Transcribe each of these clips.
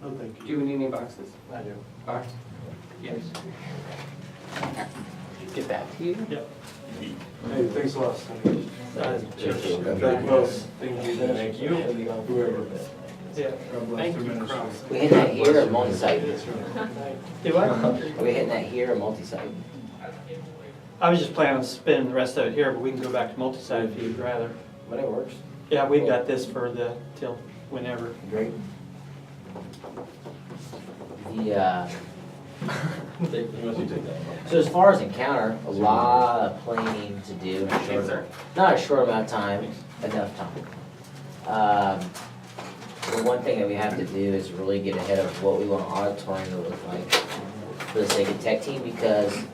No, thank Do you. you need any boxes? I do. Box? Yes. Get that to you? Yep. Hey, thanks a lot, Sonny. Thank you. Thank you. Whoever. Yeah. God bless Thank their you, ministry. Cross. We hitting that here or multi-site? Do what? Are we hitting that here or multi-site? I was just planning on spending the rest of it here, but we can go back to multi-site if you'd rather. Whatever works. Yeah, we've got this for till whenever. Great. The, so as far as encounter, a lot of planning to do in a short, not a short amount of time, enough time. The one thing that we have to do is really get ahead of what we want our auditorium to look like for the sake of tech team, because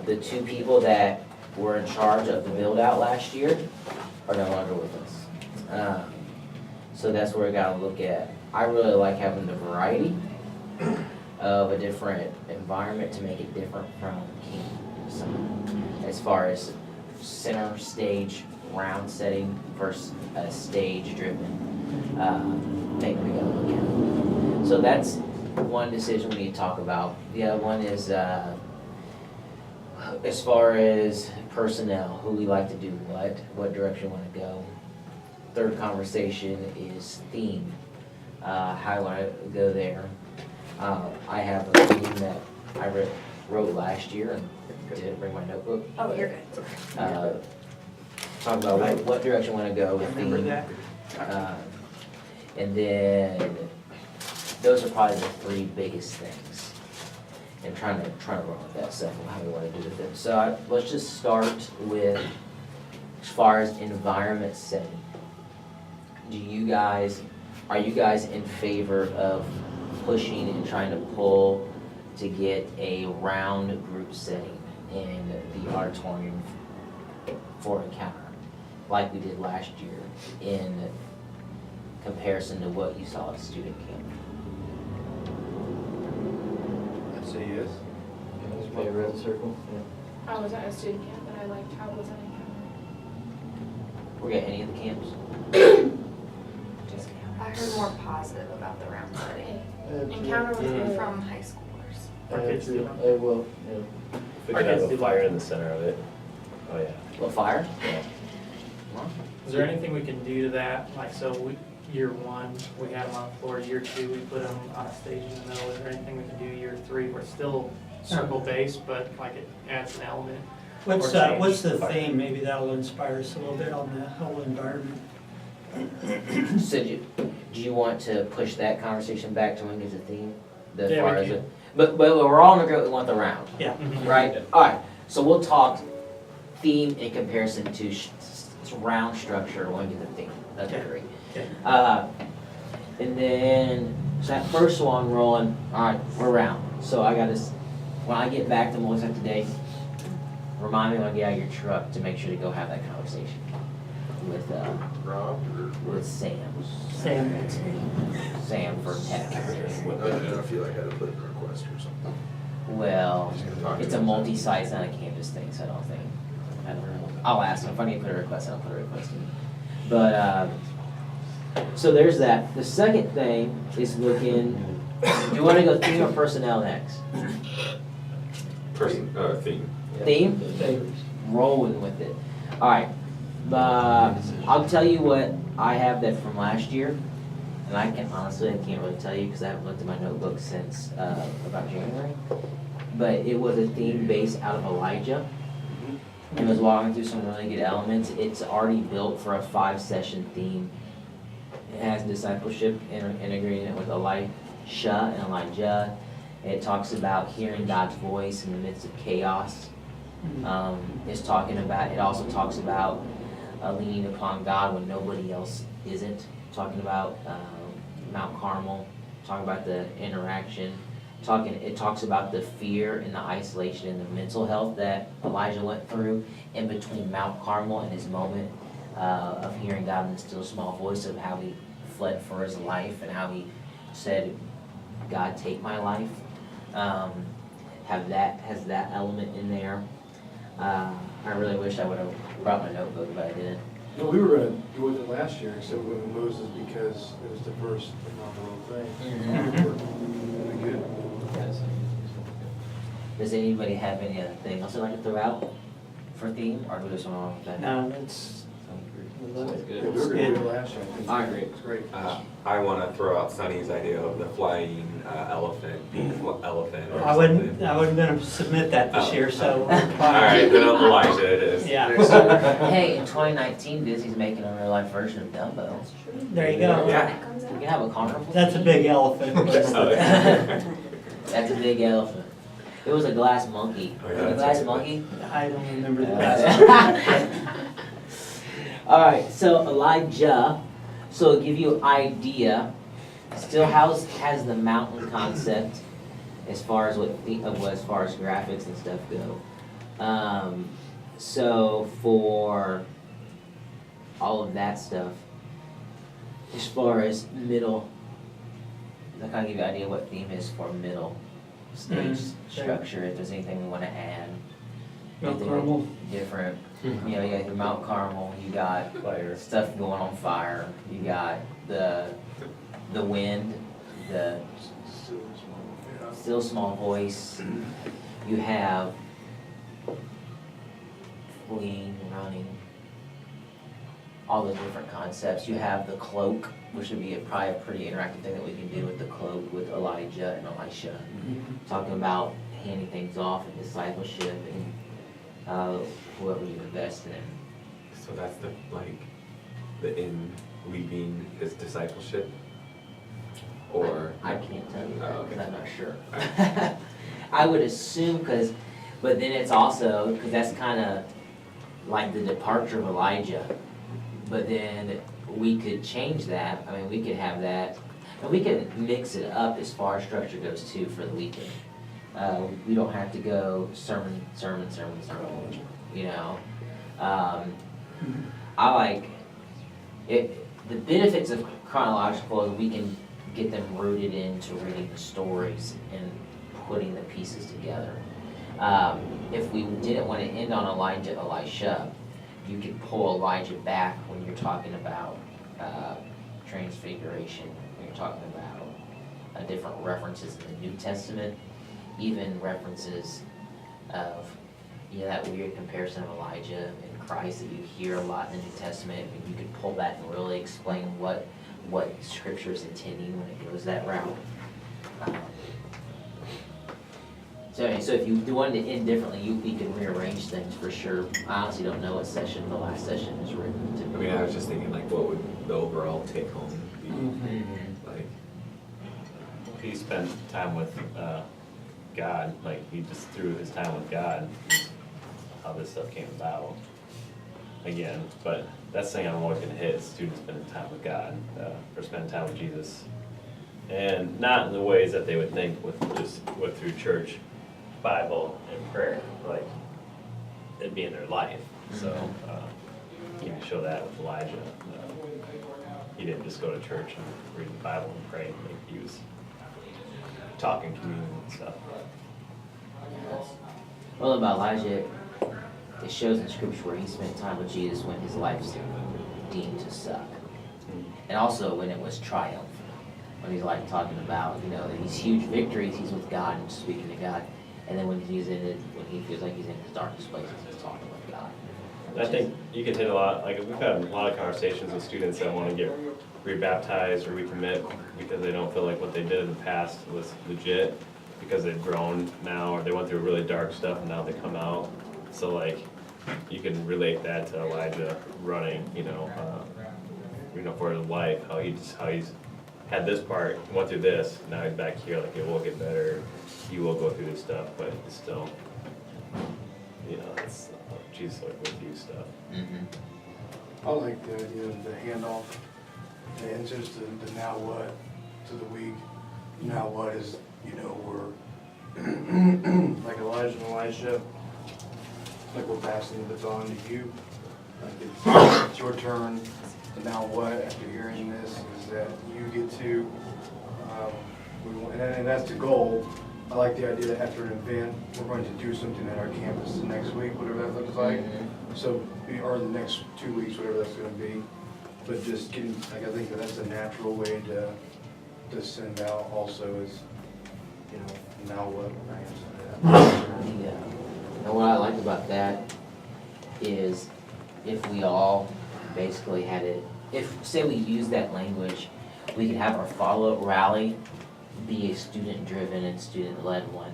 the two people that were in charge of the build out last year are no longer with us. So that's where we gotta look at. I really like having the variety of a different environment to make it different from King. So, as far as center stage round setting versus a stage driven thing we gotta look at. So that's one decision we need to talk about. The other one is as far as personnel, who we like to do what direction we want to go. Third conversation is theme, how I want to go there. I have a theme that I wrote last year and didn't bring my notebook. Oh, you're good. Talk about what direction I want to go with Remember theme. that? And then those are probably the three biggest things. And trying to run with that stuff and how we want to do with it. So let's just start with as far as environment setting. Are you guys in favor of pushing and trying to pull to get a round group setting in the auditorium for encounter, like we did last year, in comparison to what you saw at student camp? I'd say yes. Maybe red circle. I was at a student camp and I liked how it was an We got any of the camps? I heard more positive about the round setting encounter. Encounter was good. from high schoolers. Our kids do. Well, If we could have a fire in the center of it, oh yeah. Well, fire? Yeah. Is there anything we can do to that? Like, so year one, we had them on the floor. Year two, we put them on a stage in the middle. Is there anything we can do year three? We're still circle based, but like it adds an element. What's Or what's the change. theme? Maybe that'll inspire us a little bit on the whole environment. So do you want to push that conversation back to when we get to theme? The Yeah, far we as can. it- But we're all in agreement, we want the round, Yeah. right? All right, so we'll talk theme in comparison to round structure when we get to theme. That's Okay. great. Okay. And then, so that first one rolling, all right, we're round. So I got to, when I get back to Moissac today, remind me when I get out of your truck to make sure to go have that conversation with Rob with Sam. Sam. Sam for tech. I feel like I had to put in a request or something. Well, Just gonna talk to it's a him. multi-site, it's not a campus thing, so I don't think, I don't know. I'll ask him, if I need to put a request, I'll put a request in. But, so there's that. The second thing is looking, do you wanna go theme or personnel next? Theme. Theme? Rolling with it. Alright, I'll tell you what I have that from last year, and I can't really tell you because I haven't looked at my notebook since about January. But it was a theme based out of Elijah. It was walking through some really good elements. It's already built for a 5-session theme. It has discipleship integrated with Elisha and Elijah. It talks about hearing God's voice in the midst of chaos. It also talks about leaning upon God when nobody else isn't. Talking about Mount Carmel, talking about the interaction. It talks about the fear and the isolation and the mental health that Elijah went through in between Mount Carmel and his moment of hearing God in the still small voice, of how he fled for his life and how he said, God, take my life. Has that element in there. I really wish I would have brought my notebook, but I didn't. No, we were gonna do with it last year, except with Moses, because it was the first inaugural thing. Does anybody have any other thing else they'd like to throw out for theme, or do we just want to wrong with that? No, that's, Sounds Yeah, good. we were gonna do it last year. I think. All right. It's great. I want to throw out Sonny's idea of the flying elephant, pink elephant or I something. wasn't gonna submit that this year, so. All right, then Elijah it is. Yeah, Hey, in 2019, Disney's making a real life version of Dumbo. there you go. Yeah. We can have a carnival. That's a big elephant. Oh, yeah. That's a big elephant. It was a glass monkey. Oh, yeah, Was it a that's glass right. monkey? I don't remember the rest. All right, so Elijah, so to give you an idea, Stillhouse has the mountain concept as far as as far as graphics and stuff go. So for all of that stuff, as far as middle, that kind of give you an idea what theme is for middle stage structure. If there's anything we want to add, Mount anything Carmel. different. You know, you got your Mount Carmel, you got Fire. stuff going on fire, you got the wind, the still small voice, you have fleeing, running, all the different concepts. You have the cloak, which would be probably a pretty interactive thing that we can do with the cloak with Elijah and Elisha, talking about handing things off and discipleship and whoever you invest in. So that's the in leaving his discipleship? Or? I can't tell you that, Oh, okay. because I'm not sure. I would assume, but then it's also, because that's kind of like the departure of Elijah. But then we could change that, I mean, we could have that, and we can mix it up as far as structure goes too for the weekend. We don't have to go sermon, you know? I like, the benefits of chronological is we can get them rooted into reading the stories and putting the pieces together. If we didn't want to end on Elijah, Elisha, you could pull Elijah back when you're talking about transfiguration, when you're talking about different references in the New Testament, even references of, you know, that weird comparison of Elijah and Christ that you hear a lot in the New Testament, and you could pull that and really explain what Scripture is intending when it goes that route. So if you wanted to end differently, we could rearrange things for sure. I honestly don't know what session the last session is written to. I mean, I was just thinking like what would the overall take home be? Like, He spent time with God, like he just through his time with God, how this stuff came about. Again, but that's the thing I'm always gonna hit, is students spending time with God, or spending time with Jesus. And not in the ways that they would think with through church, Bible, and prayer, like it'd be in their life. So, you can show that with Elijah. He didn't just go to church and read the Bible and pray, like he was talking communion and stuff. Well, about Elijah, it shows in Scripture where he spent time with Jesus when his life's deemed to suck. And also when it was triumph. When he's like talking about, you know, these huge victories, he's with God and speaking to God. And then when he's in it, when he feels like he's in his darkest places, he's talking with God. I think you can hit a lot, like we've had a lot of conversations with students that want to get rebaptized or recommit because they don't feel like what they did in the past was legit, because they've grown now, or they went through really dark stuff and now they come out. So like, you can relate that to Elijah running, for his life, how he's had this part, went through this, now he's back here, like it will get better, you will go through this stuff, but it's still, it's Jesus like with you stuff. I like the idea of the handoff, and just the now what to the week. Now what is, we're like Elijah and Elisha, like we're passing the baton to you. Like it's your turn. And now what, after hearing this, is that you get to, and that's the goal. I like the idea that after an event, we're going to do something at our campus the next week, whatever that looks like. So, or the next 2 weeks, whatever that's gonna be. But just getting, like, I think that's a natural way to send out also is you know, now what, I answer that. Yeah. And what I like about that is if we all basically had it, if, say we use that language, we could have our follow-up rally be a student-driven and student-led one,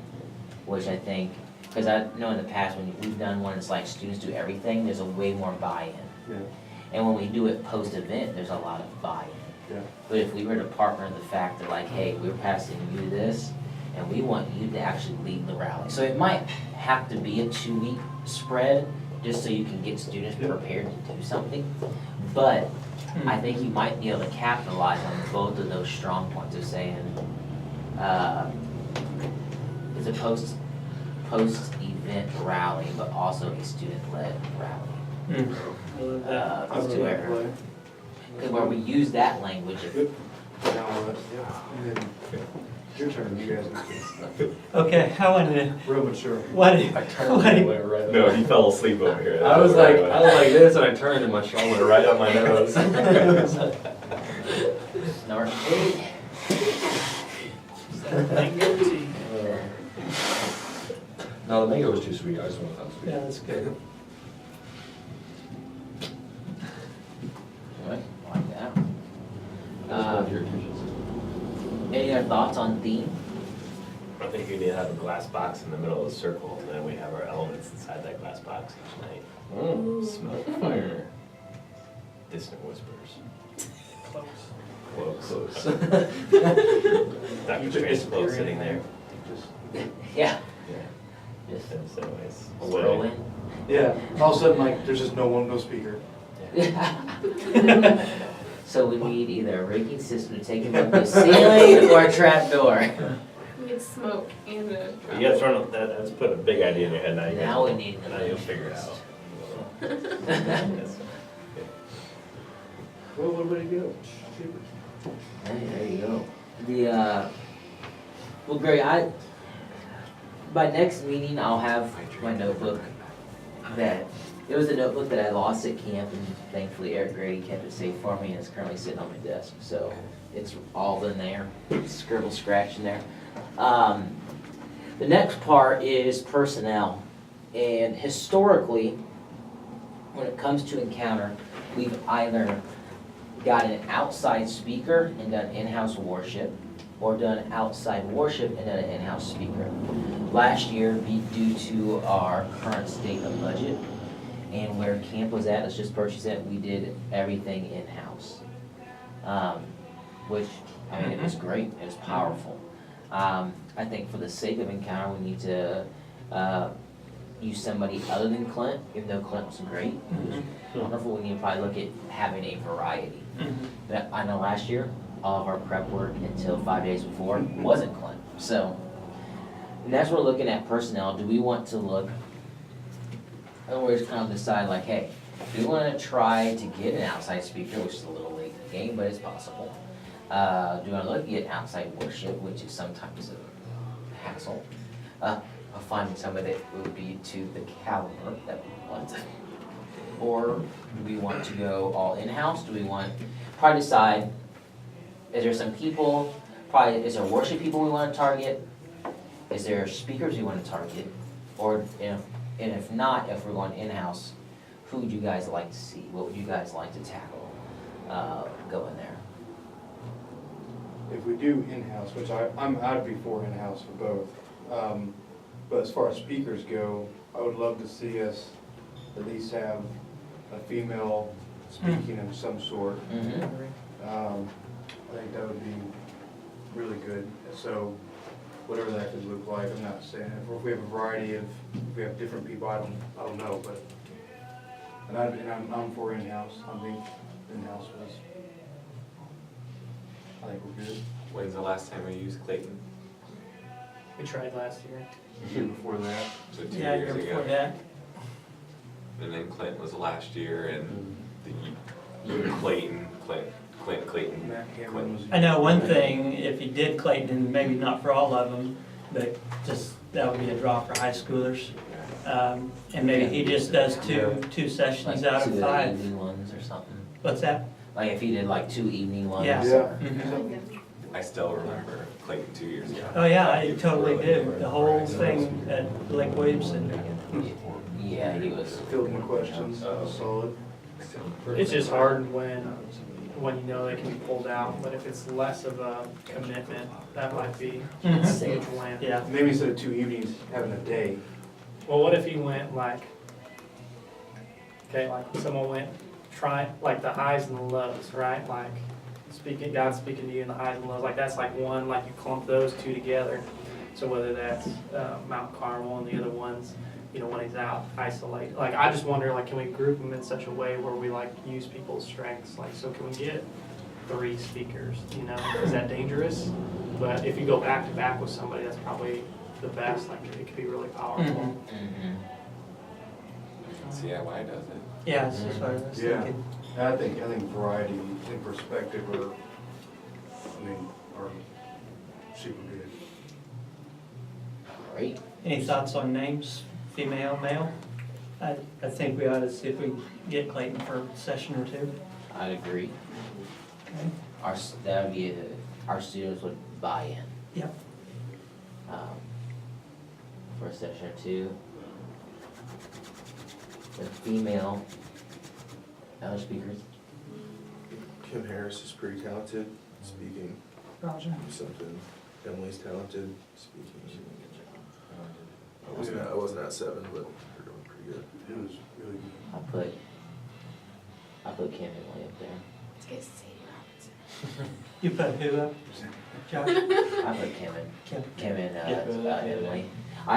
which I think, because I know in the past when we've done one, it's like students do everything, there's a way more buy-in. Yeah, And when we do it post-event, there's a lot of buy-in. yeah. But if we were to partner in the fact that like, hey, we're passing you this, and we want you to actually lead the rally. So it might have to be a 2-week spread, just so you can get students prepared to do something. But I think you might be able to capitalize on both of those strong points of saying, it's a post-event rally, but also a student-led rally. I love that. I would where- play. Because where we use that language, if Now what, yeah, and then, your turn, you guys. Okay, I wanted to, Real mature. what, I turned and went right. No, he fell asleep over here. I was like this, and I turned, and my shawl went right up my nose. snort. No, the mango was too sweet. I just wanted that sweet. yeah, that's good. Right, like that. I just wanted your attention. Any other thoughts on theme? I think we need to have a glass box in the middle of the circle, and then we have our elements inside that glass box each night. Smoke, fire, distant whispers. Close. Dr. Strange's close sitting there. Yeah. Yeah. Just And so it's whirlwind. Yeah, all of a sudden, like, there's just no speaker. So we need either a rigging system to take him up the ceiling or a trap door. We need smoke and a. You guys trying to, that's put a big idea in your head now. You guys- Now we need the Now you'll figure it out. Yes. Well, where would it go? Hey, there you go. Well, Greg, by next meeting, I'll have my notebook it was a notebook that I lost at camp, and thankfully Eric Grady kept it safe for me, and it's currently sitting on my desk, so it's all in there, scribble scratch in there. The next part is personnel, and historically, when it comes to Encounter, we've either got an outside speaker and done in-house worship, or done outside worship and done an in-house speaker. Last year, due to our current state of budget and where camp was at, as just purchased it, we did everything in-house. Which, I mean, it was great, it was powerful. I think for the sake of Encounter, we need to use somebody other than Clint, even though Clint was great. It was wonderful, we need to probably look at having a variety. But I know last year, all of our prep work until 5 days before wasn't Clint. So, and that's what we're looking at personnel. Do we want to look, and we're just kind of decide like, hey, do we want to try to get an outside speaker, which is a little late in the game, but it's possible. Do we want to look at getting outside worship, which is sometimes a hassle. Of finding somebody that would be to the caliber that we want. Or do we want to go all in-house? Do we want, probably decide, is there some people, probably, is there worship people we want to target? Is there speakers we want to target? Or if not, if we're going in-house, who would you guys like to see? What would you guys like to tackle going there? If we do in-house, which I'd be for in-house for both. But as far as speakers go, I would love to see us at least have a female speaking of some sort. I think that would be really good. So whatever that could look like, I'm not saying, if we have a variety of, if we have different people, I don't know, but, and I'm for in-house. I think in-house was, I think we're good. When's the last time we used Clayton? We tried last year. The year before that. So 2 Yeah, years year ago. before that. And then Clinton was last year, and Clayton. Matt Cameron was. I know one thing, if you did Clayton, and maybe not for all of them, but just, that would be a draw for high schoolers. And maybe he just does two sessions Like out two of 5. evening ones or something. What's that? Like if he did like 2 evening ones. Yeah. Yeah. Mhm. I still remember Clayton 2 years ago. Oh, yeah, I totally do. The whole thing at Lake Williamson. Yeah, he was. Fielding the questions, solid. It's just hard when you know they can be pulled out, but if it's less of a commitment, that might be a Mhm. huge win. Yeah. Maybe instead of 2 evenings, having a day. Well, what if he went like, okay, like someone went, try, like the highs and the lows, right? Like speaking, God speaking to you in the highs and lows, like that's like one, like you clump those two together. So whether that's Mount Carmel and the other ones, you know, when he's out, isolate. Like I just wonder, like, can we group them in such a way where we like use people's strengths? Like, so can we get 3 speakers, you know? Is that dangerous? But if you go back to back with somebody, that's probably the best. Like it could be really powerful. Mhm. Mhm. CIY does it. Yeah, that's just what I was Yeah. thinking. I think variety and perspective are super good. Great. Any thoughts on names, female, male? I think we ought to see if we can get Clayton for a session or 2. I'd agree. Okay. That would be, our students would buy in. Yep. For a session or 2. The female, other speakers. Kim Harris is pretty talented, speaking Roger. something. Emily's talented, speaking. I wasn't at 7, but they're doing pretty good. It was really good. I put Kim Emily up there. Let's get Sadie Robinson. You put who up, Josh? I put Kim and Emily. I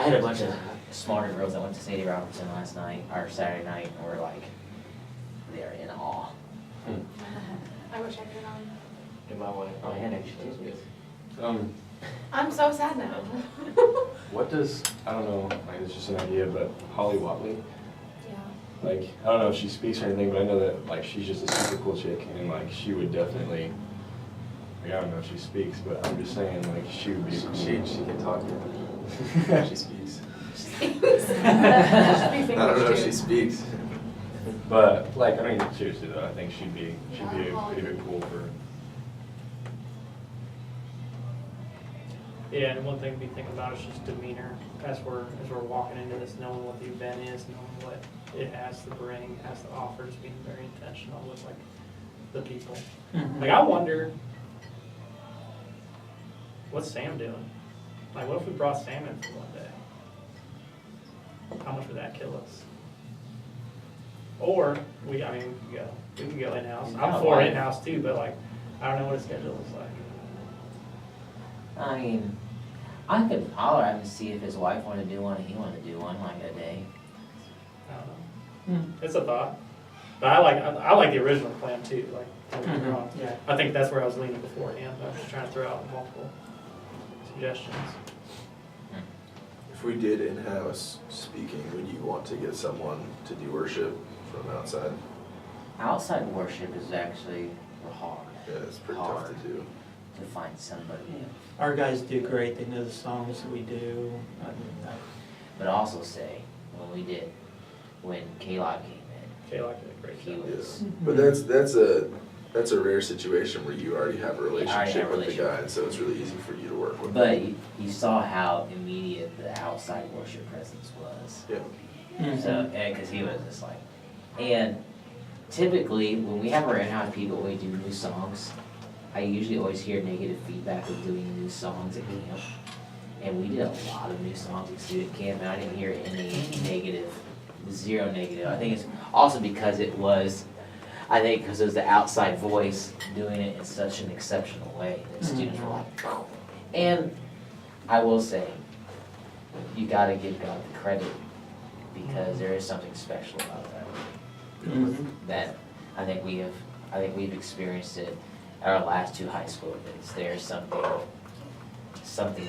had a bunch of smarter girls that went to Sadie Robertson last night, or Saturday night, and were like, they're in awe. I wish I could on. In my way. Oh, yeah, actually, too. I'm so sad now. What does, I don't know, like it's just an idea, but Holly Watley, Yeah. like, I don't know if she speaks or anything, but I know that like she's just a super cool chick and like she would definitely, like I don't know if she speaks, but I'm just saying like she would be cool. She can talk, yeah. She speaks. I I don't know if she speaks. But like, I mean, seriously though, I think she'd be pretty big cool for. Yeah, and one thing to be thinking about is just demeanor as we're walking into this, knowing what the event is, knowing what it has to bring, has to offer, just being very intentional with like the people. Mhm. Like I wonder, what's Sam doing? Like what if we brought Sam in for one day? How much would that kill us? Or we can go in-house. I'm for in-house too, but like, I don't know what his schedule looks like. I mean, I could holler at him and see if his wife wanted to do one and he wanted to do one, like a day. I don't know. It's a thought. But I like the original plan too, like, don't get me wrong. Yeah. I think that's where I was leaning beforehand, but I'm just trying to throw out multiple suggestions. If we did in-house speaking, would you want to get someone to do worship from outside? Outside worship is actually hard. Yeah, it's pretty tough to do. To find somebody. Our guys do great, they know the songs that we do. But also say, when K-Log came Kayla did a great in, he job. was, But that's a rare situation where you already have a relationship with the guy, and so it's really easy for you to work with. but you saw how immediate the outside worship presence was. Yeah. So, because he was just like, and typically, when we have our in-house people, we do new songs, I usually always hear negative feedback of doing new songs at camp. And we did a lot of new songs at student camp, and I didn't hear any negative, zero negative. I think it's also because it was the outside voice doing it in such an exceptional way that students were like, oh. And I will say, you gotta give God the credit, because there is something special about that. That I think we've experienced it at our last 2 high school events. There's something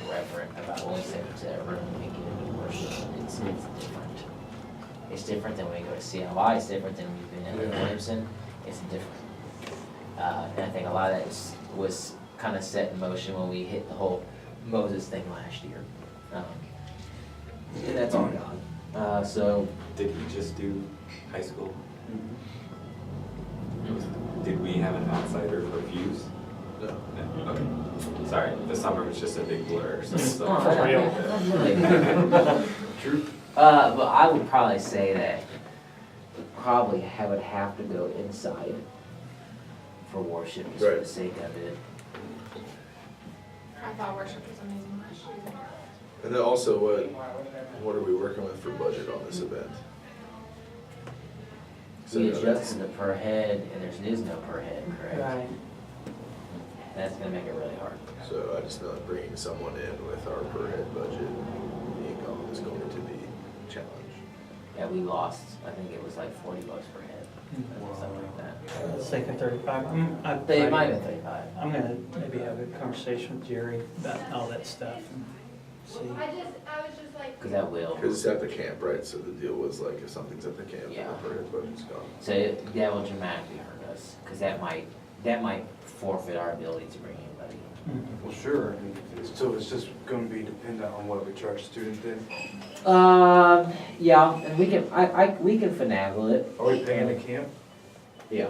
reverent about when we step into that room and get into worship. It's different. It's different than when we go to CLI. It's different than we've been at Lake Williamson. It's different. And I think a lot of that was kind of set in motion when we hit the whole Moses thing last year. And that's all God. So. Did he just do high school? Did we have an outsider for Fuse? No. No, okay. Sorry, the summer was just a big blur, so. Oh, I don't know. True. But I would probably say that probably would have to go inside for worship just for the Right. sake of it. I thought worship was amazing last year. And then also, what are we working with for budget on this event? So, We you know, adjusted the per head, and there is no per head, correct? Right. That's gonna make it really hard. So I just know that bringing someone in with our per head budget being gone is going to be a challenge. Yeah, we lost, I think it was like $40 per head, or something like that. Let's take a 35. They might have been 35. I'm gonna maybe have a conversation with Jerry about all that stuff and see. I was just like. Cause that will, Because it's at the camp, right? So the deal was like, if something's at the camp, then Yeah. the per head budget's gone. so that will dramatically hurt us, cause that might forfeit our ability to bring anybody. Well, sure, I mean, it's just gonna be dependent on what we charge students then. Yeah, and we can finagle it. Are we paying the camp? Yeah.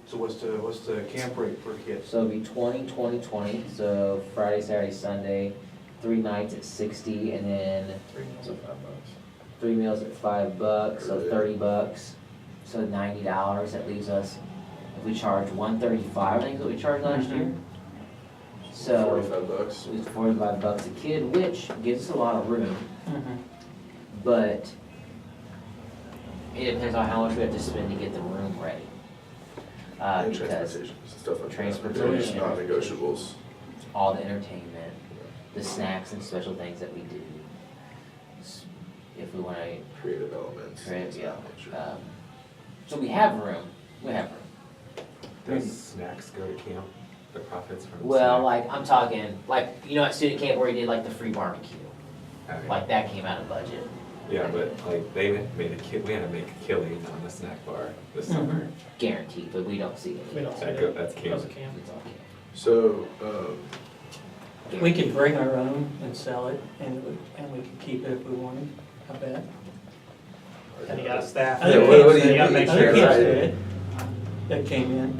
So what's the camp rate per kid? So it'll be 20, 20, 20, so Friday, Saturday, Sunday, 3 nights at 60, and then So $5. 3 meals at $5, so $30, so $90, that leaves us, if we charge $135, I think is what we charged last year. So, $45. it's $45 a kid, which gives us a lot of room, Mhm. but it depends on how much we have to spend to get the room ready. And Because transportation, stuff like that. Transportation. Non-negotiables. all the entertainment, the snacks and special things that we do. If we wanna Creative elements. create, things of yeah. that nature. So we have room, Does snacks go to camp, the profits from? Well, snacks? like, I'm talking, like, you know at student camp where we did like the free barbecue? Okay. Like, that came out of budget. Yeah, but like they made we had to make a killing on the snack bar this summer. Guaranteed, but we don't see We it. don't say That that. go- That's camp. Goes to camp. So, We could bring our own and sell it, and we could keep it if we wanted, I bet. And you got staff. Other Yeah, what do kids- you You gotta make think? Other sure. kids did it, that came in.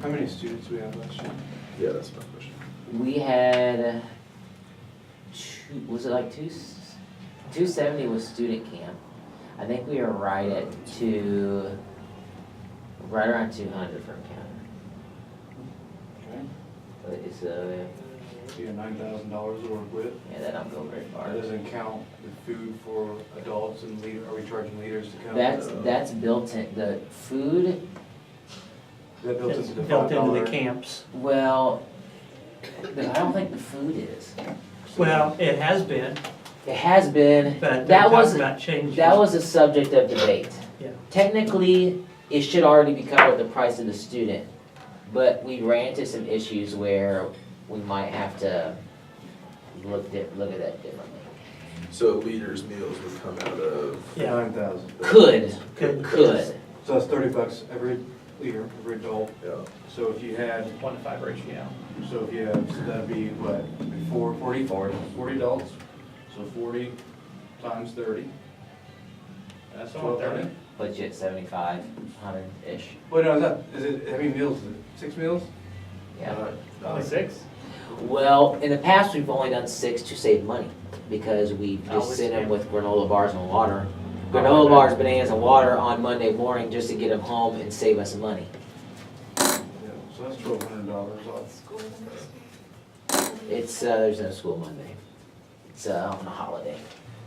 How many students do we have last year? yeah, that's my question. We had was it like 270 was student camp. I think we were right around 200 for encounter. Okay. But it's, So you have $9,000 to work with. yeah, that don't go very far. That doesn't count the food for adults and are we charging leaders to come? That's built in, the food, Is that built It's into the built into the $5? camps. well, I don't think the food is. Well, it has been, It has been, but they're that talking was, about changing. that was a subject of debate. Yeah. Technically, it should already be covered the price of the student, but we ran into some issues where we might have to look at that differently. So leaders' meals would come out of. Yeah. 9,000. Could. Could. So that's $30 every leader, every adult. Yeah. So if you had, 1-to-5 ratio. so if you have, so that'd be what, 40 adults? So 40 times 30. That's So what they're 1,200. Budget 7,500-ish, Wait, no, is it, how many meals is it? 6 meals? yeah. Only 6? Well, in the past, we've only done 6 to save money, because we Oh, just we sent them can. with granola bars and water. Granola bars, bananas, and water on Monday morning, just to get them home and save us money. Yeah, so that's $1,200 off. School the next week. It's, there's no school Monday. It's, on a holiday.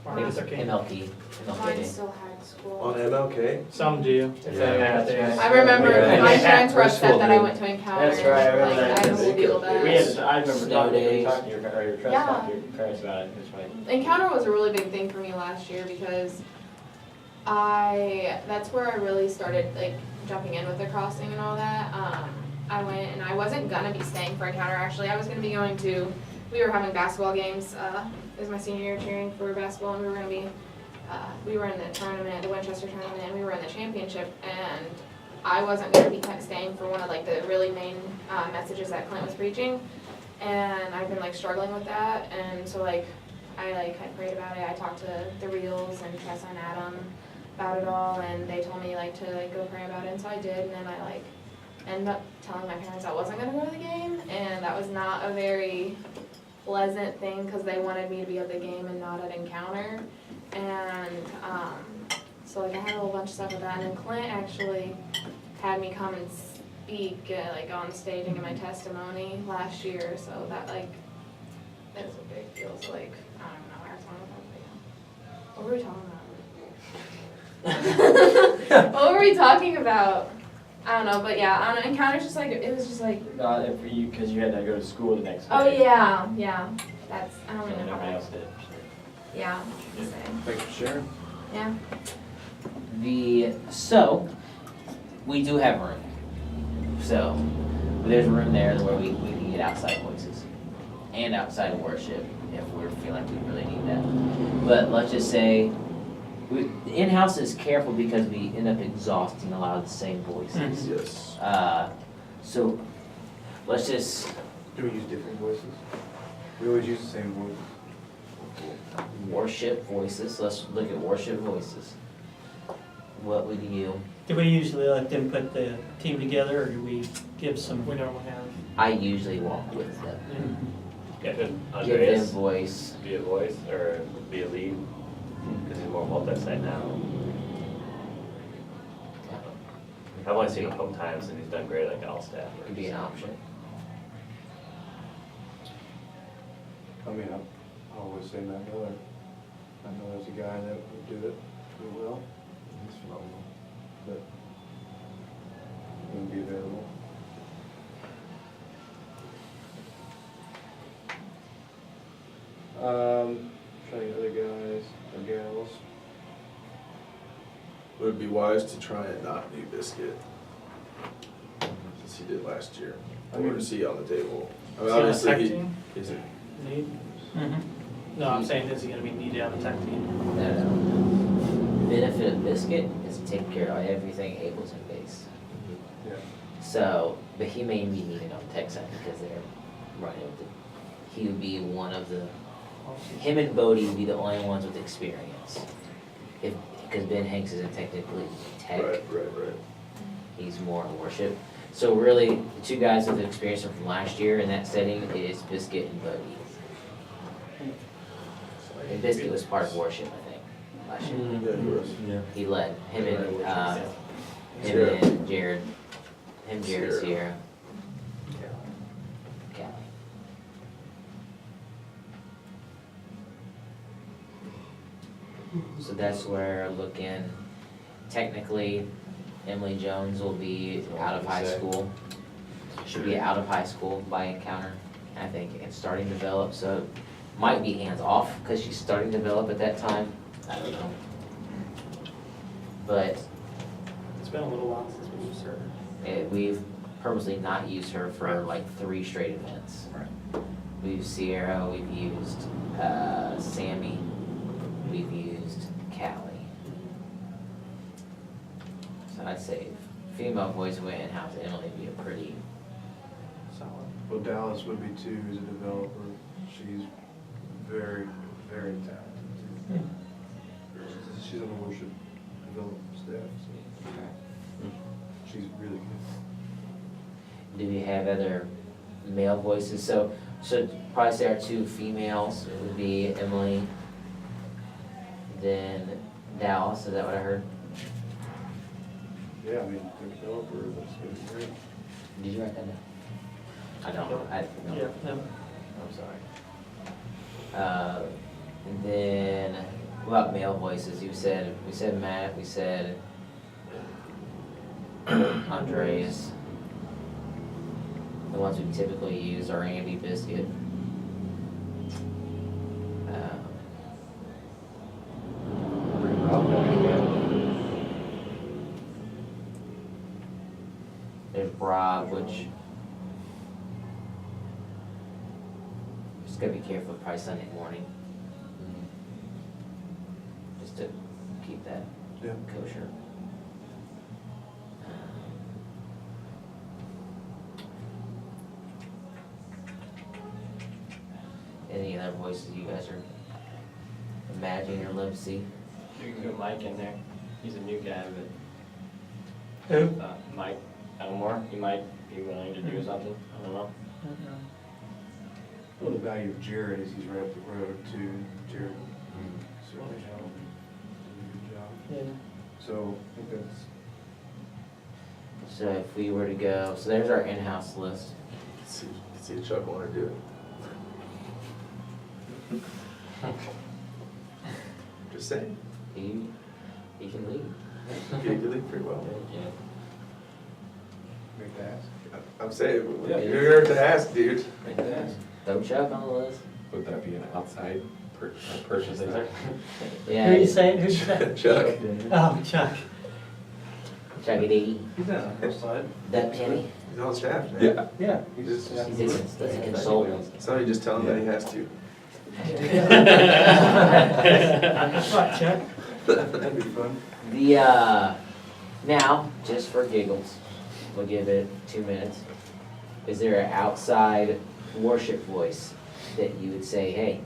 I think it's Okay. MLK Mine Day. still had school. On MLK? Some do. If they have to. I remember Yeah. my Yeah. parents were upset School that I did. went to Encounter. That's right, I remember Like, that. I had a whole deal with We that. had, I remember Snow talking days. to your trust Yeah. talking to your parents about it, that's right. Encounter was a really big thing for me last year because that's where I really started like jumping in with the crossing and all that. I went and I wasn't gonna be staying for Encounter actually. I was gonna be going to, we were having basketball games. It was my senior year cheering for basketball and we were gonna be, we were in the tournament, the Winchester tournament, and we were in the championship and I wasn't gonna be staying for one of like the really main messages that Clint was preaching. And I've been like struggling with that and so like I prayed about it. I talked to the Reels and Tressa and Adam about it all, and they told me like to like go pray about it, and so I did. And then I ended up telling my parents I wasn't gonna go to the game, and that was not a very pleasant thing, because they wanted me to be at the game and not at Encounter. And, so like I had a whole bunch of stuff with that, and then Clint actually had me come and speak, like on stage and give my testimony last year, so that like, that was a big deal, so like, I don't know, I was talking about, what were we talking about? What were we talking about? I don't know, but yeah, I don't know, Encounter's just like, it was just like, Not for you, because you had to go to school the next day. oh yeah, that's, I don't So even know how nobody that, else did. yeah, just saying, Thanks for sharing. yeah. So, we do have room. So, there's room there where we can get outside voices and outside of worship if we're feeling like we really need that. But let's just say, in-house is careful because we end up exhausting a lot of the same voices. Yes. So, let's just, Do we use different voices? We always use the same voice. worship voices, let's look at worship voices. What would you, Do we usually let them put the team together, or do we give some? We normally have. I usually walk with them. Yeah, could Give them Andreas voice. be a voice or be a lead? Because he's more multi-site now. I've only seen him a couple times and he's done great like all staff. Could be an option. I mean, I always say Matt Miller. Matt Miller's a guy that would do it pretty well. He's phenomenal, but he wouldn't be available. Trying to get other guys or gals. Would it be wise to try and not do Biscuit? Since he did last year. I mean- Or is he on the table? I mean, Is he on a obviously tech he, team? is it? Need? Mhm. No, I'm saying, is he gonna be needed on the tech team? No. Benefit of Biscuit is to take care of everything Ableton based. Yeah. So, but he may be needed on the tech side because they're running with it. He would be one of the, him and Bodie would be the only ones with experience. Because Ben Hanks isn't technically tech. Right. He's more in worship. So really, the two guys with experience from last year in that setting is Biscuit and Bodie. And Biscuit was part of worship, I think, last year. Yeah, he was. Yeah. He led, him Sierra. and Jared, Jared, Sierra. Sierra. Callie. So that's where looking, technically, Emily Jones will be out of high school. Should be out of high school by Encounter, I think, and starting to develop, so might be hands off, because she's starting to develop at that time, I don't know. But It's been a little while since we used her. we've purposely not used her for like 3 straight events. We've used Sierra, we've used Sammy, we've used Callie. So I'd say if female voice went in-house, Emily would be a pretty, Solid. Well, Dallas would be too, as a developer. She's very, very talented. She's on the worship development staff, so she's really good. do we have other male voices? So probably say our 2 females would be Emily, then Dallas, is that what I heard? Yeah, I mean, the developer, that's gonna be great. Did you write that down? I don't, no. Yeah, no. I'm sorry. And then, what about male voices? We said Matt, we said Andreas. The ones we typically use are Andy, Biscuit. Bring Rob back again. There's Rob, which just gotta be careful, probably Sunday morning. Just to keep that Yeah. kosher. Any other voices you guys are imagining or love to see? You can put Mike in there. He's a new guy, Who? but, Mike, Elmore, you might be willing to do something, I don't know. Well, the value of Jared is he's right up the road to Jared. Certainly done a good job. Yeah. So I think that's, So if we were to go, so there's our in-house list. See Chuck wanna do it. Just saying, He can lead. you lead pretty well. Yeah. make the ask. I'm saying, Yeah. you're here to ask, dude. Make the ask. Throw Chuck on the list. Would that be an outside purchase then? Who Yeah. are you saying? Who's that? Chuck. Oh, Chuck. Chuck it easy. He's on the side. That Penny. He's on staff, man. Yeah. Yeah. He's just, He's a consultant. somebody just tell him that he has to. That's right, Chuck. That'd be fun. Now, just for giggles, we'll give it 2 minutes. Is there an outside worship voice that you would say, hey,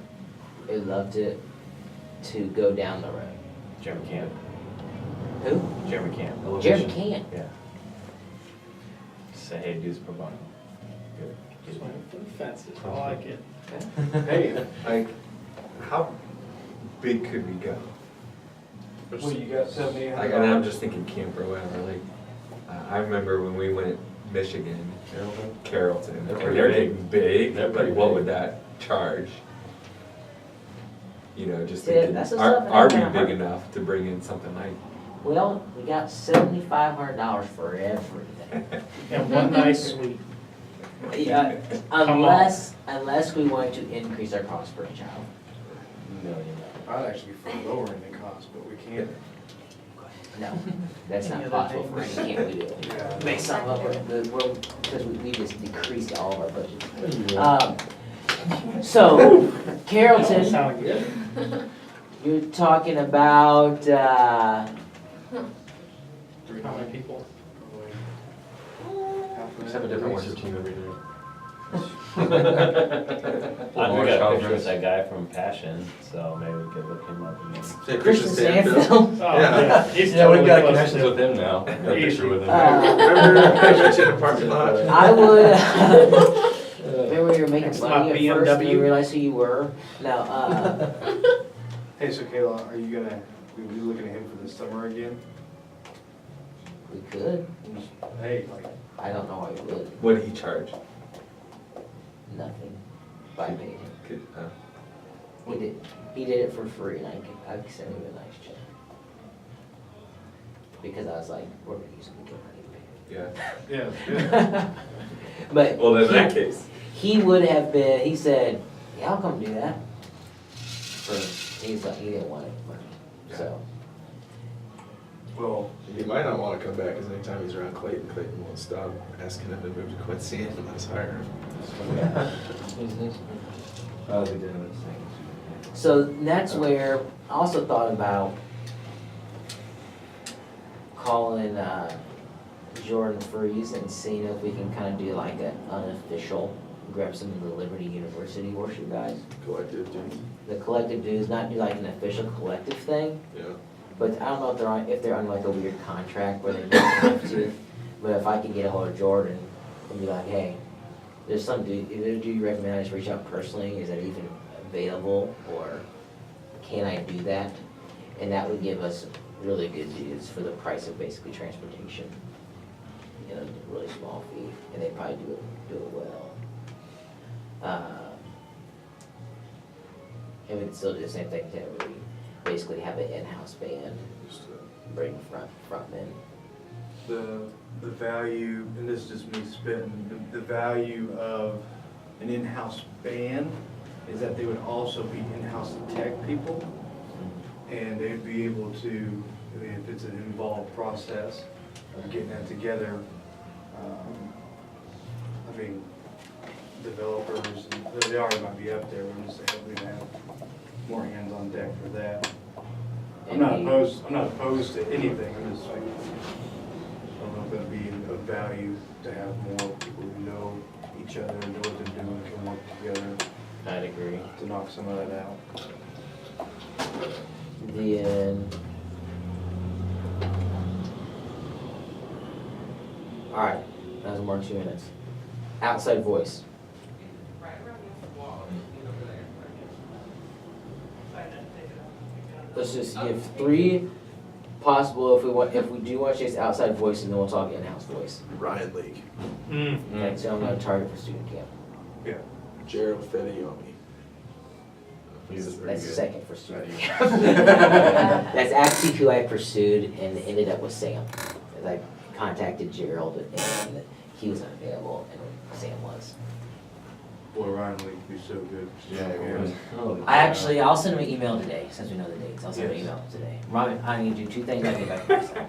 I'd love to go down the road? Jeremy Camp. Who? Jeremy Camp. Jeremy Can. Yeah. Say, hey, dudes pro bono. Good. Just went for the fences, I like it. Hey, Like, how big could we go? well, you got $7,800. Like, and I'm just thinking camp or whatever, like, I remember when we went Michigan, Carrollton, They're and pretty they're big. getting big, They're pretty like, what big. would that charge? You know, just Yeah, thinking, that's the are, stuff that are we kinda big hurt. enough to bring in something like? Well, we got $7,500 for everything. And one nice suite. Yeah, unless we want to increase our cost per child. I'd actually prefer lowering the cost, but we can't. No, that's not possible for us, can't we do it? Yeah. Make some of it, because we just decreased all of our budgets. So, Carrollton, Sound good? you're talking about, How many people? Just have a different worship team every day. I got a picture with that guy from Passion, so maybe we could look him up again. Yeah, Christian Stanfield. Stanfield. Oh, Yeah. He's Yeah, we've totally got close connections to- with him now. Got a picture with him. Remember, I met you in a parking lot? I would, remember you were making Next money to my at first, and BMW. you realized who you were? No, Hey, so Kayla, are you gonna, we looking at him for this summer again? we could, Hey, like, I don't know why we would, What did he charge? nothing, but I paid him. Could, He did it for free, and I sent him a nice check. Because I was like, we're gonna use it, we don't yeah. yeah, yeah. But Well, then in that case, he would have been, he said, yeah, I'll come do that. He's like, he didn't want it for me, so. Well, He might not wanna come back, cause anytime he's around Clayton, Clayton won't stop asking him to move to Quincy and let's hire him. So that's where I also thought about calling Jordan Freeze and seeing if we can kind of do like an unofficial, grab some of the Liberty University worship guys. Collective dudes. The collective dudes, not do like an official collective thing, Yeah. but I don't know if they're on like a weird contract where they don't have to. But if I could get a hold of Jordan and be like, hey, there's some dude, either do you recommend I just reach out personally? Is that even available, or can I do that? And that would give us really good dudes for the price of basically transportation. You know, a really small fee, and they probably do it well. And we can still do the same thing to we basically have an in-house band, Just, bring frontmen. the value, and this is just me spitting, the value of an in-house band is that they would also be in-house tech people. And they'd be able to, I mean, if it's an involved process of getting that together, I mean, developers, and they already might be up there, we're just saying we have more hands on deck for that. I'm not opposed to anything, I'm just like, I don't know if that'd be of value to have more people who know each other and know what they're doing, can work together I'd agree. to knock some of that out. Then Alright, that was more than 2 minutes. Outside voice. Let's just give 3 possible if we do want to chase outside voice, and then we'll talk in-house voice. Ryan League, Okay, so I'm gonna target for student camp. Gerald Fediomi. He's pretty That's good. second for student camp. That's actually who I pursued and ended up with Sam. As I contacted Gerald and he was unavailable and Sam was. Boy, Ryan Lee could be so good. Yeah, it was. I'll send him an email today, since we know the dates, I'll send him an email today. Ryan, I need to do 2 things, I'll get back to you.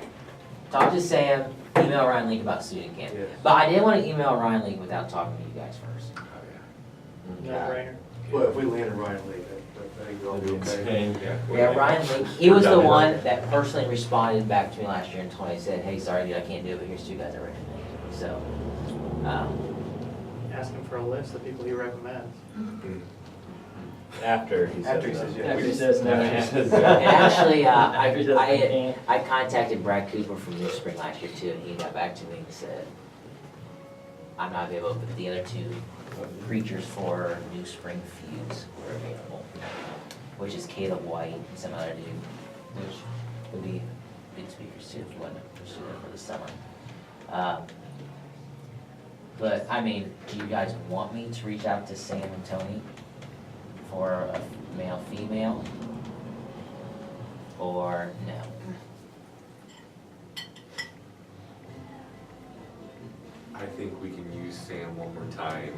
Talk to Sam, email Ryan League about student camp. Yes. But I didn't want to email Ryan League without talking to you guys first. No brainer. Well, if we landed Ryan Lee, I think we'll be okay. Insane. Yeah, Ryan League, he was the one that personally responded back to me last year and told me, said, hey, sorry dude, I can't do it, but here's 2 guys I recommend. So, Ask him for a list of people he recommends. After he says After he that. says yes. After he says no. After he says and actually, After he says I can't. I contacted Brad Cooper from New Spring last year too, and he got back to me and said, I'm not available, but the other 2 preachers for New Spring Feuds were available, which is Caleb White and some other dude, which would be big speakers too if you want to pursue them for the summer. But, I mean, do you guys want me to reach out to Sam and Tony for a male-female? Or no? I think we can use Sam one more time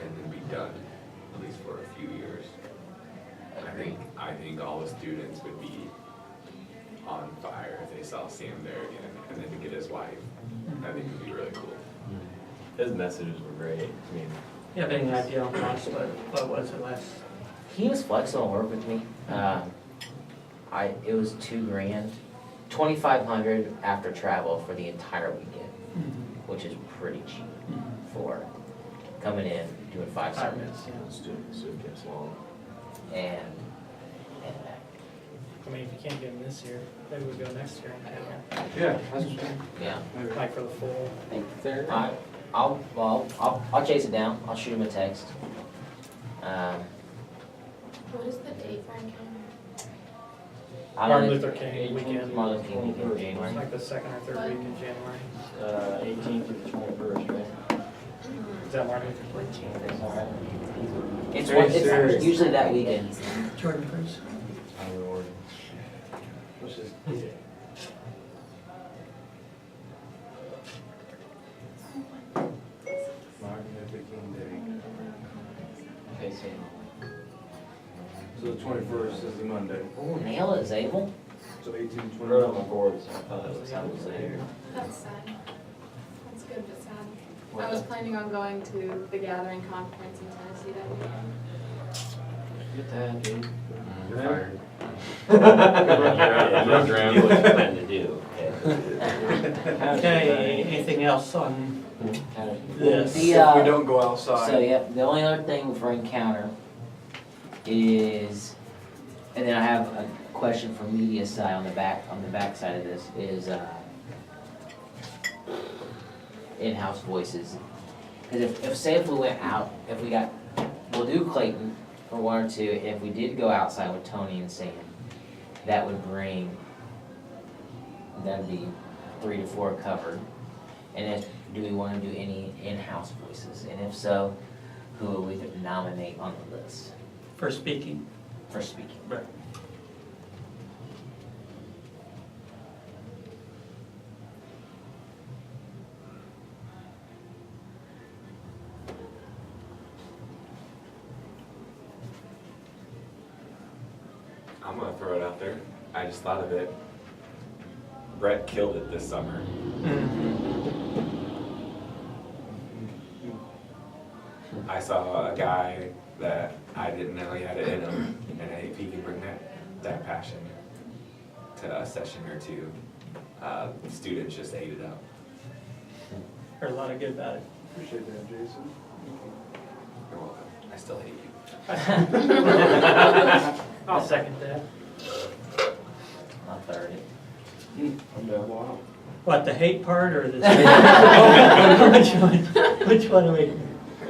and then be done, at least for a few years. I think all the students would be on fire if they saw Sam there again, and then to get his wife. I think it'd be really cool. His messages were great. I mean, You have any idea on cost, what was it last? He was flexible to work with me. It was $2,000, $2,500 after travel for the entire weekend, which is pretty cheap for coming in, doing 5 sermons, Students, so it gets long. and back. I mean, if you can't get him this year, maybe we go next year and have him, Yeah, that's what I'm Yeah. saying. like for the full. I'll chase it down. I'll shoot him a text. What is the date for encounter? Martin Luther King weekend. Martin Luther King weekend, It's January. like the second or third week in January. 18th to the 21st, right? Is that Martin Luther King? It's usually that weekend. Jordan Cruz. What's his? Martin Luther King Day. Okay, so. So the 21st is the Monday. Oh, Nail is able? So 18, 20. Wrote on my board, so I thought that was something to say. That's sad. That's good, but sad. I was planning on going to the Gathering Conference in Tennessee that weekend. Get that, dude. You're fired. Yeah, you can do what you plan to do. Okay, anything else on this? The, If we don't go outside. So, yeah, the only other thing for encounter is, and then I have a question for media side on the back side of this, is, in-house voices. Cause if we went out, we'll do Clayton for 1 or 2, if we did go outside with Tony and Sam, that'd be 3 to 4 covered. And do we wanna do any in-house voices? And if so, who would we nominate on the list For speaking. for speaking? Right. I'm gonna throw it out there. I just thought of it. Brett killed it this summer. I saw a guy that I didn't know he had it in him, and if he could bring that passion to a session or 2, students just ate it up. Heard a lot of good about it. Appreciate that, Jason. You're welcome. I still hate you. I'll second that. I'll third it. I'm down. Wow. What, the hate part or the? Which one are we?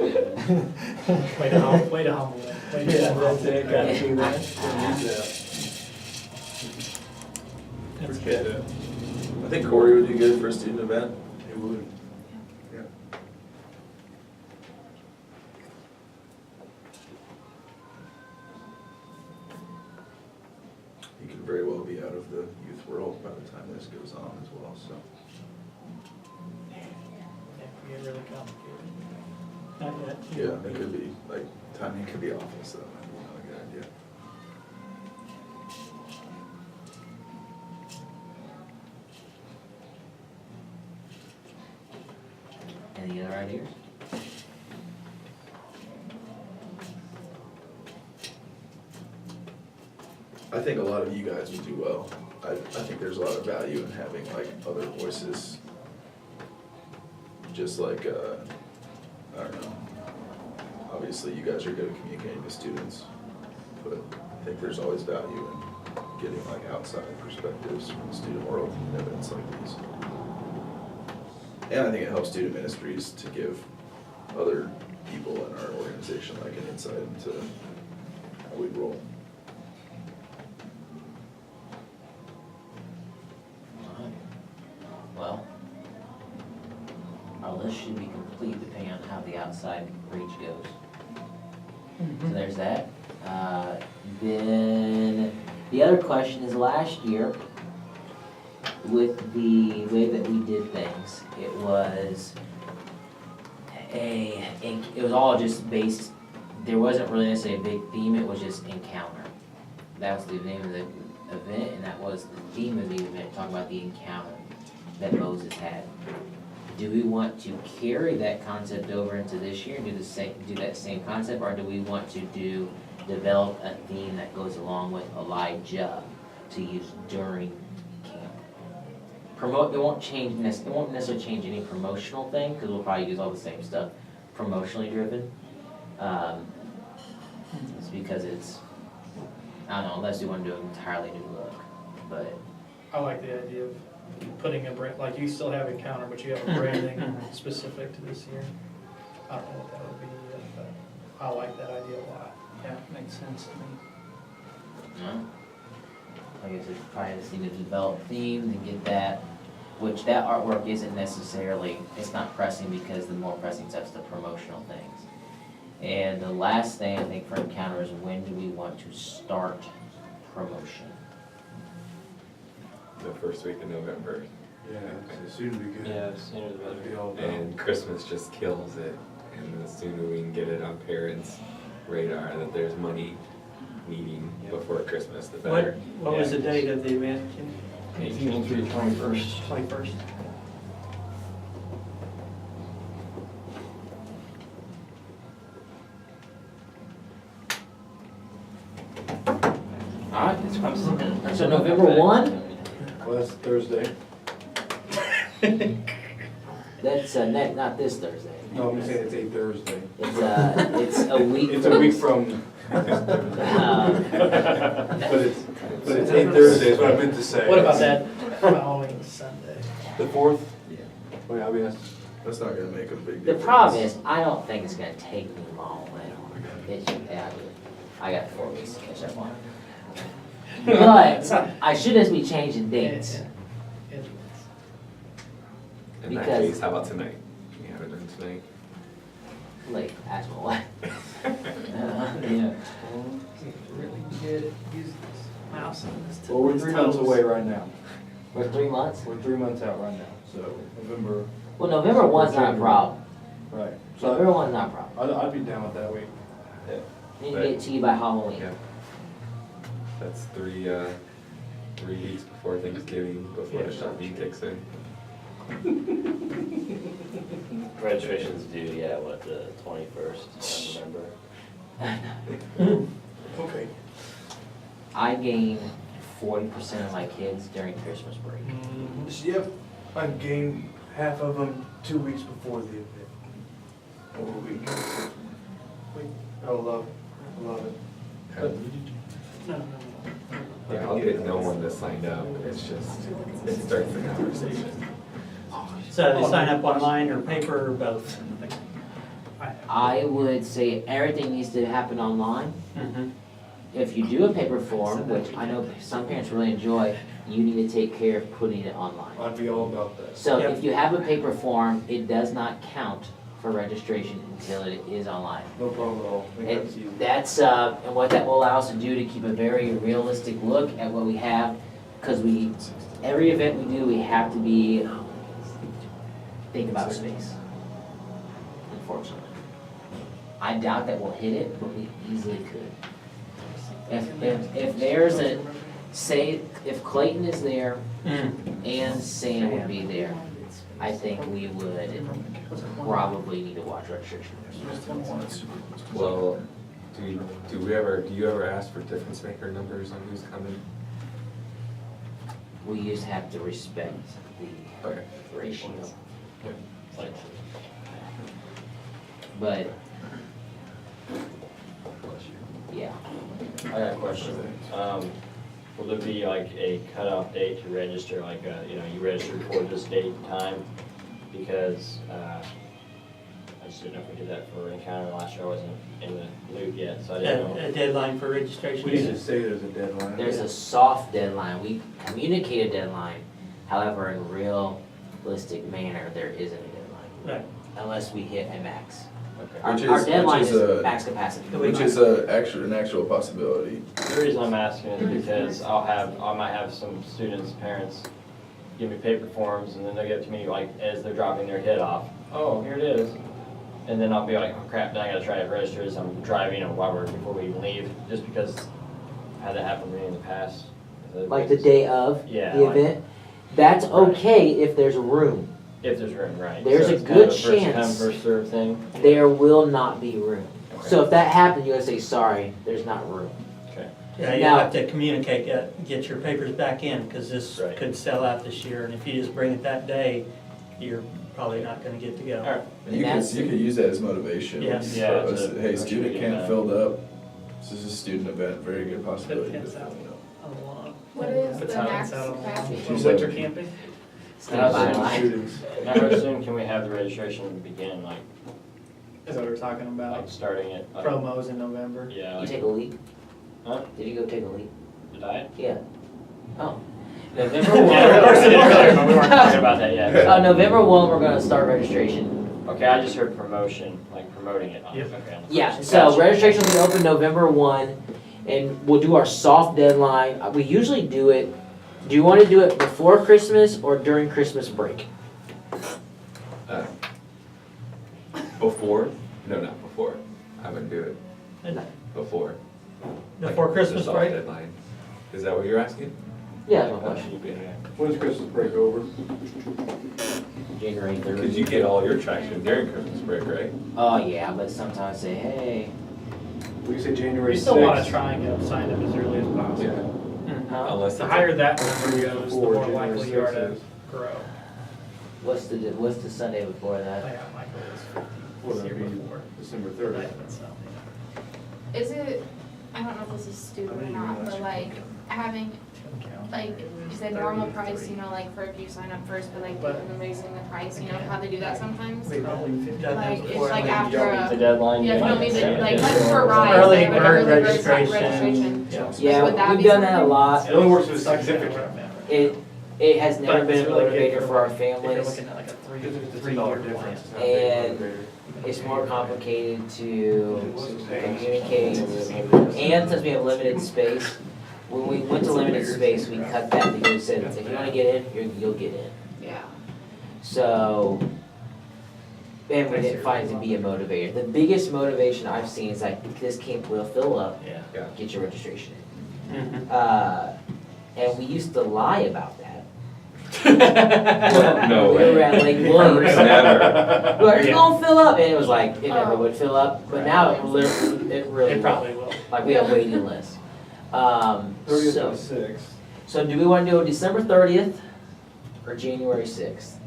Way to humble it. Way to Yeah, humble that's it. it, gotta do that. That's good. I think Corey would be good for a student event. It would. Yeah. He could very well be out of the youth world by the time this goes on as well, so. Yeah, we get really complicated. Not yet. Yeah, it could be, like, timing could be awful, so that might be not a good idea. Any other ideas? I think a lot of you guys would do well. I think there's a lot of value in having like other voices. Just like, I don't know, obviously you guys are good at communicating to students, but I think there's always value in getting like outside perspectives from the student world in events like these. And I think it helps student ministries to give other people in our organization like an insight into how we roll. Alright. Well, our list should be complete depending on how the outside reach goes. So there's that. Then the other question is last year, with the way that we did things, it was all just based, there wasn't really necessarily a big theme, it was just encounter. That was the name of the event, and that was the theme of the event, talking about the encounter that Moses had. Do we want to carry that concept over into this year and do that same concept, or do we want to develop a theme that goes along with Elijah to use during camp? It won't necessarily change any promotional thing, because we'll probably use all the same stuff, promotionally driven. It's because I don't know, unless you want to do an entirely new look, but. I like the idea of putting a brand, like you still have Encounter, but you have a branding specific to this year. I don't know what that would be yet, but I like that idea a lot. Yeah, makes sense to me. No. I guess it's probably just need to develop themes and get that, which that artwork isn't necessarily, it's not pressing, because the more pressing stuff's the promotional things. And the last thing I think for Encounter is, when do we want to start promotion? The first week of November. Yeah, the sooner we good. Yeah, sooner the That'd be better. all about. And Christmas just kills it. And the sooner we can get it on parents' radar that there's money needing before Christmas, the better. What was the date of the event? 18th through the 21st. 21st. Alright, so November 1, Well, that's Thursday. that's not this Thursday. No, I'm saying it's a Thursday. It's a week. It's a week from. But it's a Thursday is what I meant to say. What about that following Sunday? The 4th? Yeah. Oh, yeah, I mean, That's not gonna make a big The difference. problem is, I don't think it's gonna take me long. I got 4 weeks to catch up on it. But I should just be changing dates. In that Because- case, how about tonight? We have it done tonight. Like, ask my wife. Yeah. Really good at using this mouse on this. well, we're 3 months away right now. We're 3 months? We're 3 months out right now, so November, Well, November 1's not a problem. right. So November 1's not a problem. I'd be down with that week. Need to get to you by Halloween. Yeah. That's 3 weeks before Thanksgiving, before the shopping kicks in. Registration's due, the 21st of November. Okay. I gain 40% of my kids during Christmas break. Yep, I gained half of them 2 weeks before the event. Over a week. I love it. No. Yeah, I'll get no one to sign up, it's just, it starts the conversation. So they sign up online or paper or both? I would say everything needs to happen online. Mhm. If you do a paper form, which I know some parents really enjoy, you need to take care of putting it online. I'd be all about that. So Yep. if you have a paper form, it does not count for registration until it is online. No problem at all. I think that's easy. And what that will allow us to do to keep a very realistic look at what we have, because every event we do, we have to think about space, unfortunately. I doubt that we'll hit it, but we easily could. If there's if Clayton is there and Sam would be there, I think we would probably need to watch registration. Well, do you ever ask for difference maker numbers on who's coming? We just have to respect the Okay. ratio. Yeah. But, yeah. I got a question. Will there be like a cutoff date to register, like, you registered for this date and time? Because, I just didn't know if we did that for Encounter last year. I wasn't in the loop yet, so I didn't know. A deadline for registration? We usually say there's a deadline. There's a soft deadline. We communicate a deadline. However, in realistic manner, there isn't a deadline. Right. Unless we hit a max. Okay. Our deadline which is is max capacity. Which is an actual possibility. The reason I'm asking is because I might have some students' parents give me paper forms, and then they'll give it to me like as they're dropping their kid off. Oh, here it is. And then I'll be like, oh crap, now I gotta try to register as I'm driving, before we even leave, just because I've had that happen to me in the past. Like the day of Yeah, the like- event. That's okay if there's room. If there's room, right. There's So a it's kind of good first come, chance. first served thing. There will not be room. Okay. So if that happens, you gotta say, sorry, there's not room. Okay. Yeah, you Now- have to communicate, get your papers back in, because this Right. could sell out this year, and if you just bring it that day, you're probably not gonna get to go. All right. And you could use that as motivation. Yes. Yeah, Hey, to- student to camp get filled up. This is a student event, very good possibility. Fifth to out. fill it up. What is But the how max it's out on capacity? for winter camping? Stand by line. Shootings. Now, how soon can we have the registration begin, like Is that what we're talking about? starting it? Like, Promos in November? Yeah, You like, take a leak? Huh? Did you go take a leak? did I? Yeah. Oh. November Yeah, of course I did earlier, but we weren't talking 1. about that yet. November 1, we're gonna start registration. Okay, I just heard promotion, like promoting it. Yep. Okay. Yeah, so Gotcha. registration will be open November 1, and we'll do our soft deadline. We usually do it, do you wanna do it before Christmas or during Christmas break? Before? No, not before. I would do it before. Before Like, Christmas the soft break? deadline. Is that what you're asking? Yeah, that's my question. When's Christmas break over? January 3rd. Because you get all your traction during Christmas break, right? Oh, yeah, but sometimes say, hey. We say January We 6th. still wanna try and get them signed up as early as possible. Huh? Unless The it's higher that number goes, the Before more January likely you are to 6th is. grow. What's the Sunday before that? Yeah, Michael is 50 Well, this year that'd be before. December That 3rd. happens, so, yeah. Is it, I don't know if this is stupid or not, but like having, like, you said normal price, like for if you sign up first, but like giving them raising the price, how they do that sometimes? They probably 50. Like, it's before, like like, after The a, deadline. yeah, if you don't mean to, Yeah. like, let's for rise, Early they have like bird early bird registration. registration. Yeah, Would that we've be done that a something? lot. It only works with significant. It has never But been a it's really good motivator for, for our like, if you're families. looking at like a It's a three-year $10 plan. difference. It's not a big And motivator. it's more complicated to communicate. And since we have limited space, when we went to limited space, we cut that because we said, if you wanna get in, you'll get in. Yeah. So, and we didn't find it to be a motivator. The biggest motivation I've seen is like, this camp will fill up, Yeah. get your registration in. Mhm. And we used to lie about that. No We way. were at Lake Williams. Never. Well, it's gonna fill up, and it was like, it never would fill up, but now it literally, it really It will. probably will. Like, we have waiting lists. 30th So, and 6th. so do we wanna do it December 30th or January 6th?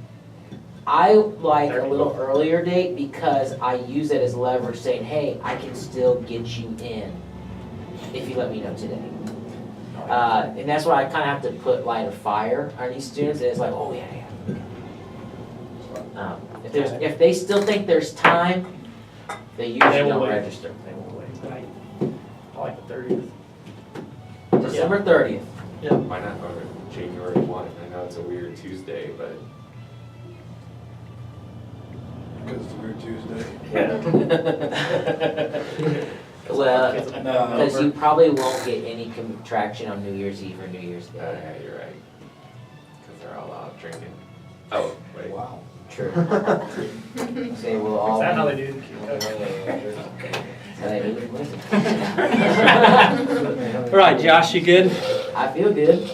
I like a little earlier date because I use it as leverage saying, hey, I can still get you in if you let me know today. And that's why I kinda have to put light of fire on these students, and it's like, oh, yeah, yeah. If they still think there's time, they usually They will don't wait. register. They will wait, I like the 30th. December 30th. Why not go to January 1? I know it's a weird Tuesday, but Because it's a weird Tuesday. Well, Kids will be because over. you probably won't get any traction on New Year's Eve or New Year's Day. yeah, you're right. Because they're all out drinking. Oh, wait. Wow. True. Say we'll all. Is that how they do the Q Hey, All right, Josh, you good? I feel good.